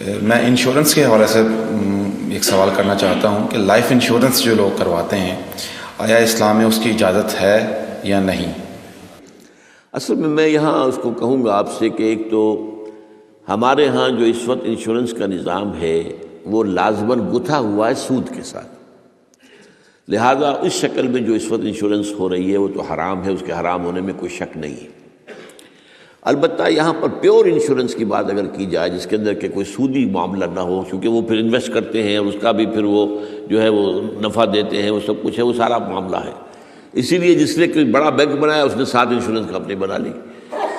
میں انشورنس کے حوالے سے ایک سوال کرنا چاہتا ہوں کہ لائف انشورنس جو لوگ کرواتے ہیں آیا اسلام میں اس کی اجازت ہے یا نہیں؟ اصل میں یہاں اس کو کہوں گا آپ سے کہ ایک تو ہمارے ہاں جو اس وقت انشورنس کا نظام ہے وہ لازماً گتھا ہوا ہے سود کے ساتھ، لہذا اس شکل میں جو اس وقت انشورنس ہو رہی ہے وہ تو حرام ہے، اس کے حرام ہونے میں کوئی شک نہیں ہے۔ البتہ یہاں پر پیور انشورنس کی بات اگر کی جائے جس کے اندر کہ کوئی سودی معاملہ نہ ہو، کیونکہ وہ پھر انویسٹ کرتے ہیں اور اس کا بھی پھر وہ جو ہے وہ نفع دیتے ہیں، وہ سب کچھ ہے، وہ سارا معاملہ ہے۔ اسی لیے جس نے کوئی بڑا بینک بنایا اس نے 7 انشورنس کمپنی بنا لی،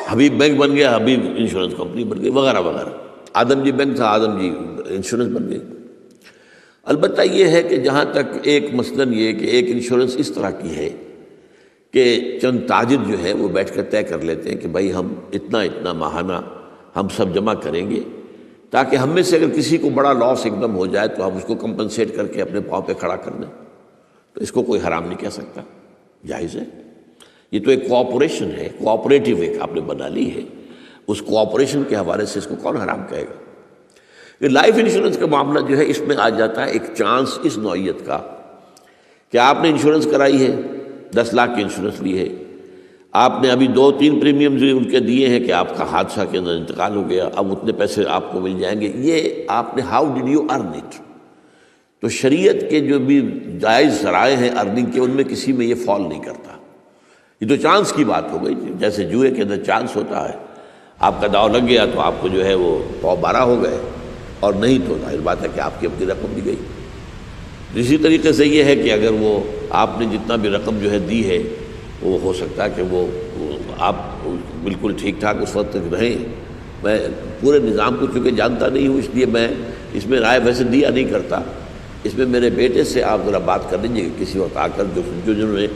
حبیب بینک بن گیا، حبیب انشورنس کمپنی بن گئی، وغیرہ وغیرہ۔ آدم جی بینک تھا، آدم جی انشورنس بن گئی۔ البتہ یہ ہے کہ جہاں تک ایک مثلاً یہ کہ ایک انشورنس اس طرح کی ہے کہ چند تاجر جو ہے وہ بیٹھ کر طے کر لیتے ہیں کہ بھائی ہم اتنا ماہانہ ہم سب جمع کریں گے تاکہ ہم میں سے اگر کسی کو بڑا لاس ایک دم ہو جائے تو ہم اس کو کمپنسیٹ کر کے اپنے پاؤں پہ کھڑا کر دیں، تو اس کو کوئی حرام نہیں کہہ سکتا، جائز ہے۔ یہ تو ایک کوآپریشن ہے، کوآپریٹیو ایک آپ نے بنا لی ہے، اس کوآپریشن کے حوالے سے اس کو کون حرام کہے گا؟ یہ لائف انشورنس کا معاملہ جو ہے اس میں آ جاتا ہے ایک چانس اس نوعیت کا کہ آپ نے انشورنس کرائی ہے، 10 لاکھ کی انشورنس لی ہے، آپ نے ابھی 2-3 پریمیمز ان کے دیے ہیں کہ آپ کا حادثہ کے اندر انتقال ہو گیا، اب اتنے پیسے آپ کو مل جائیں گے، یہ آپ نے how did you earn it? تو شریعت کے جو بھی جائز ذرائع ہیں ارننگ کے ان میں کسی میں یہ فال نہیں کرتا، یہ تو چانس کی بات ہو گئی، جیسے جوئے کے اندر چانس ہوتا ہے، آپ کا داؤ لگ گیا تو آپ کو جو ہے وہ 12 ہو گئے، اور نہیں تو ظاہر بات ہے کہ آپ کی اپنی رقم دی گئی۔ اسی طریقے سے یہ ہے کہ اگر وہ آپ نے جتنا بھی رقم جو ہے دی ہے وہ ہو سکتا ہے کہ وہ آپ بالکل ٹھیک ٹھاک اس وقت تک رہیں۔ میں پورے نظام کو چونکہ جانتا نہیں ہوں، اس لیے میں اس میں رائے ویسے دیا نہیں کرتا، اس میں میرے بیٹے سے آپ ذرا بات کر لیجیے کہ کسی وقت آ کر جنہوں نے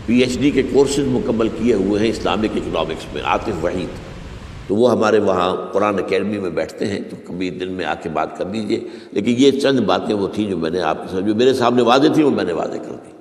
PhD کے کورسز مکمل کیے ہوئے ہیں اسلامک اکنامکس میں، عاطف وحید، تو وہ ہمارے وہاں قرآن اکیڈمی میں بیٹھتے ہیں، تو کبھی دن میں آ کے بات کر لیجیے۔ لیکن یہ چند باتیں وہ تھیں جو میں نے آپ کے ساتھ جو میرے سامنے واضح تھیں وہ میں نے واضح کر دی۔